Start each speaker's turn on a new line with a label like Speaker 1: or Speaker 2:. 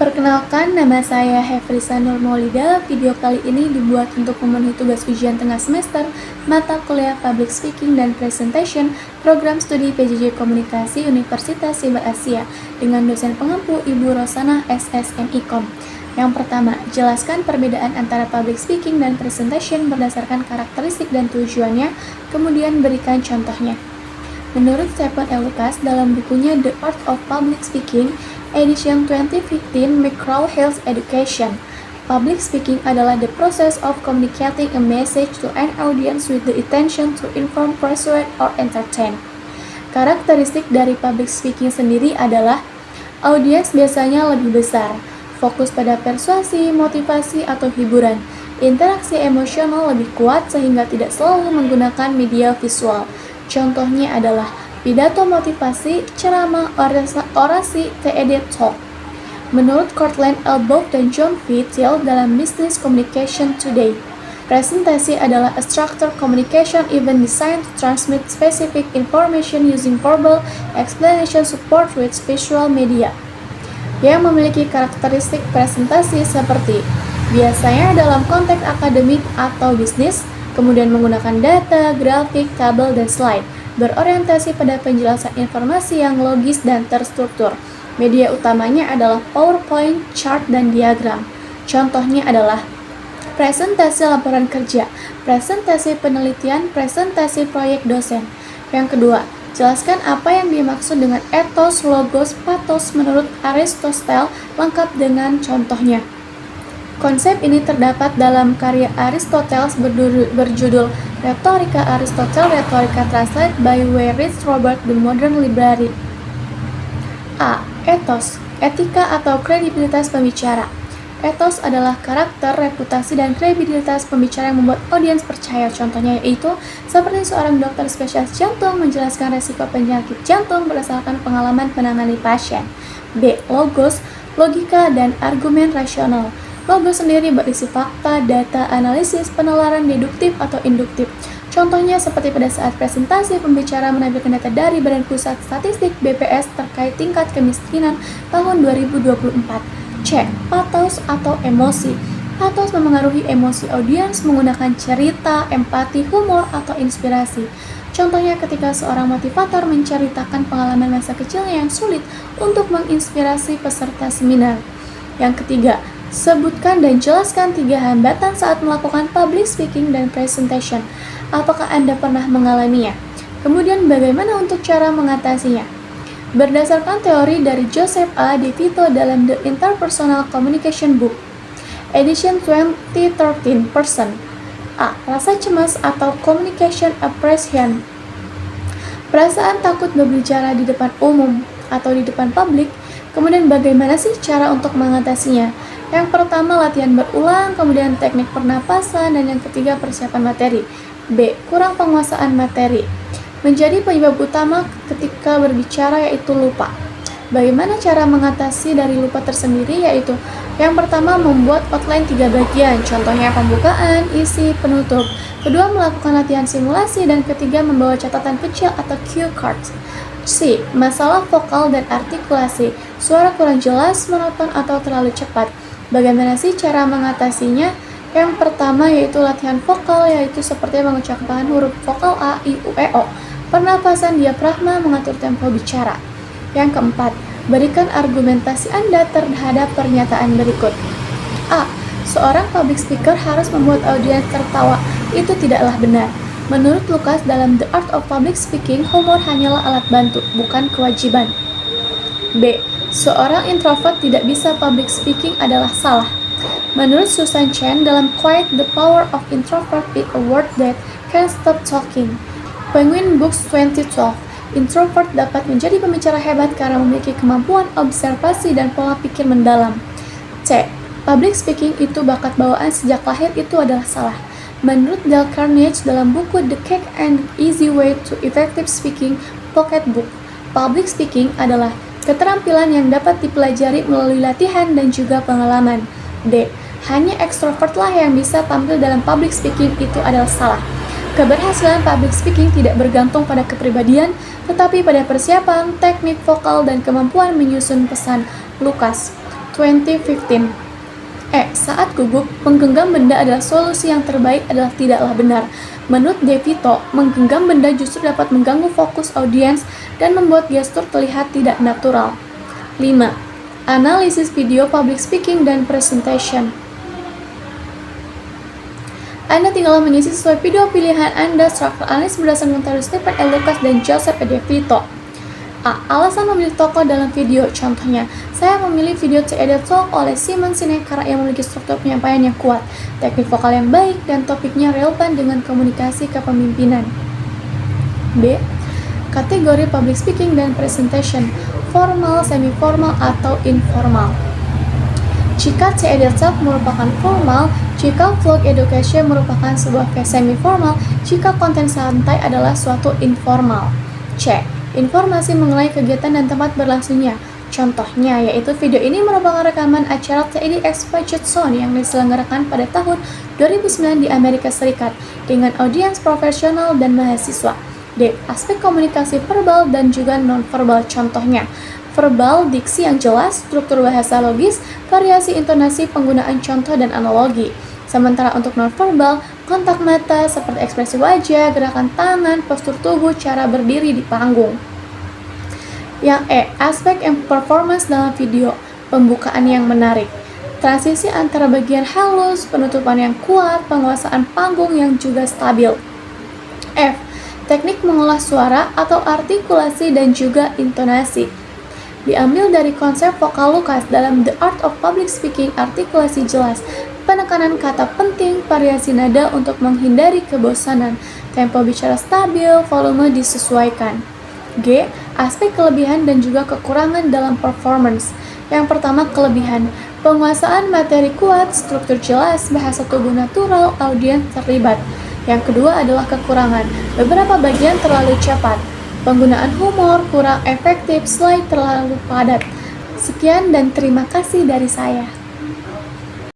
Speaker 1: Perkenalkan, nama saya Hefrisa Nur Maulida. Video kali ini dibuat untuk memenuhi tugas ujian tengah semester mata kuliah Public Speaking dan Presentation Program Studi PJJ Komunikasi Universitas Siber Asia dengan dosen pengampu Ibu Rosana SSNIKOM. Yang pertama, jelaskan perbedaan antara Public Speaking dan Presentation berdasarkan karakteristik dan tujuannya, kemudian berikan contohnya. Menurut Stephen L. Lucas dalam bukunya The Art of Public Speaking, edition 2015 McGraw-Hill's Education, public speaking adalah the process of communicating a message to an audience with the intention to inform, persuade, or entertain. Karakteristik dari public speaking sendiri adalah audiens biasanya lebih besar, fokus pada persuasi, motivasi, atau hiburan. Interaksi emosional lebih kuat sehingga tidak selalu menggunakan media visual. Contohnya adalah pidato motivasi, ceramah, orasi, TED Talk. Menurut Cortland L. Bock dan John V. Thiel dalam Business Communication Today, presentasi adalah a structured communication event designed to transmit specific information using verbal explanation support with visual media, yang memiliki karakteristik presentasi seperti biasanya dalam konteks akademik atau bisnis, kemudian menggunakan data, grafik, tabel, dan slide, berorientasi pada penjelasan informasi yang logis dan terstruktur. Media utamanya adalah PowerPoint, chart, dan diagram. Contohnya adalah presentasi laporan kerja, presentasi penelitian, presentasi proyek dosen. Yang kedua, jelaskan apa yang dimaksud dengan ethos, logos, pathos menurut Aristoteles lengkap dengan contohnya. Konsep ini terdapat dalam karya Aristoteles berjudul Rhetorica Aristotle, Rhetorica Translated by Weyerich Robert, The Modern Library. A. Ethos, etika atau kredibilitas pembicara. Ethos adalah karakter, reputasi, dan kredibilitas pembicara yang membuat audiens percaya. Contohnya yaitu seperti seorang dokter spesialis jantung menjelaskan resiko penyakit jantung berdasarkan pengalaman menangani pasien. B. Logos, logika, dan argumen rasional. Logos sendiri berisi fakta, data, analisis, penalaran deduktif atau induktif. Contohnya seperti pada saat presentasi, pembicara menampilkan data dari Badan Pusat Statistik BPS terkait tingkat kemiskinan tahun 2024. C. Pathos atau emosi. Pathos memengaruhi emosi audiens menggunakan cerita, empati, humor, atau inspirasi. Contohnya ketika seorang motivator menceritakan pengalaman masa kecilnya yang sulit untuk menginspirasi peserta seminar. Yang ketiga, sebutkan dan jelaskan 3 hambatan saat melakukan public speaking dan presentation. Apakah Anda pernah mengalaminya? Kemudian bagaimana untuk cara mengatasinya? Berdasarkan teori dari Joseph A. DeVito dalam The Interpersonal Communication Book, edition 2013, person. A. Rasa cemas atau communication apprehension. Perasaan takut berbicara di depan umum atau di depan publik. Kemudian bagaimana sih cara untuk mengatasinya? Yang pertama, latihan berulang, kemudian teknik pernapasan, dan yang ketiga, persiapan materi. B. Kurang penguasaan materi. Menjadi penyebab utama ketika berbicara yaitu lupa. Bagaimana cara mengatasi dari lupa tersendiri? Yaitu yang pertama, membuat outline 3 bagian, contohnya pembukaan, isi, penutup. Kedua, melakukan latihan simulasi, dan ketiga, membawa catatan kecil atau cue cards. C. Masalah vokal dan artikulasi. Suara kurang jelas, monoton, atau terlalu cepat. Bagaimana sih cara mengatasinya? Yang pertama yaitu latihan vokal, yaitu seperti mengucapkan huruf vokal A, I, U, E, O. Pernapasan diafragma mengatur tempo bicara. Yang keempat, berikan argumentasi Anda terhadap pernyataan berikut. A. Seorang public speaker harus membuat audiens tertawa. Itu tidaklah benar. Menurut Lucas dalam The Art of Public Speaking, humor hanyalah alat bantu, bukan kewajiban. B. Seorang introvert tidak bisa public speaking adalah salah. Menurut Susan Chen dalam Quiet, The Power of Introvert is a Word That Can't Stop Talking, Penguin Books 2012. Introvert dapat menjadi pembicara hebat karena memiliki kemampuan observasi dan pola pikir mendalam. C. Public speaking itu bakat bawaan sejak lahir, itu adalah salah. Menurut Dale Carnegie dalam buku The Quick and Easy Way to Effective Speaking Pocket Book, public speaking adalah keterampilan yang dapat dipelajari melalui latihan dan juga pengalaman. D. Hanya ekstrovertlah yang bisa tampil dalam public speaking, itu adalah salah. Keberhasilan public speaking tidak bergantung pada kepribadian, tetapi pada persiapan, teknik vokal, dan kemampuan menyusun pesan. Lucas 2015. Saat gugup, menggenggam benda adalah solusi yang terbaik adalah tidaklah benar. Menurut DeVito, menggenggam benda justru dapat mengganggu fokus audiens dan membuat gestur terlihat tidak natural. 5. Analisis video public speaking dan presentation. Anda tinggal mengisi sesuai video pilihan Anda structural analysis berdasarkan teori Stephen L. Lucas dan Joseph DeVito. Alasan memilih tokoh dalam video. Contohnya, saya memilih video TED Talk oleh Simon Sinek karena ia memiliki struktur penyampaian yang kuat, teknik vokal yang baik, dan topiknya relevan dengan komunikasi kepemimpinan. B. Kategori public speaking dan presentation, formal, semi-formal, atau informal. Jika TED Talk merupakan formal, jika vlog education merupakan sebuah semi-formal, jika konten santai adalah suatu informal. C. Informasi mengenai kegiatan dan tempat berlangsungnya. Contohnya, yaitu video ini merupakan rekaman acara TEDx Puget Sound yang diselenggarakan pada tahun 2009 di Amerika Serikat dengan audiens profesional dan mahasiswa. D. Aspek komunikasi verbal dan juga non-verbal. Contohnya, verbal, diksi yang jelas, struktur bahasa logis, variasi intonasi, penggunaan contoh dan analogi. Sementara untuk non-verbal, kontak mata seperti ekspresi wajah, gerakan tangan, postur tubuh, cara berdiri di panggung. Yang E. Aspek performance dalam video, pembukaan yang menarik, transisi antara bagian halus, penutupan yang kuat, penguasaan panggung yang juga stabil. F. Teknik mengolah suara atau artikulasi dan juga intonasi. Diambil dari konsep vokal Lucas dalam The Art of Public Speaking, artikulasi jelas, penekanan kata penting, variasi nada untuk menghindari kebosanan, tempo bicara stabil, volume disesuaikan. G. Aspek kelebihan dan juga kekurangan dalam performance. Yang pertama, kelebihan, penguasaan materi kuat, struktur jelas, bahasa tubuh natural, audiens terlibat. Yang kedua adalah kekurangan, beberapa bagian terlalu cepat, penggunaan humor kurang efektif, slide terlalu padat. Sekian dan terima kasih dari saya.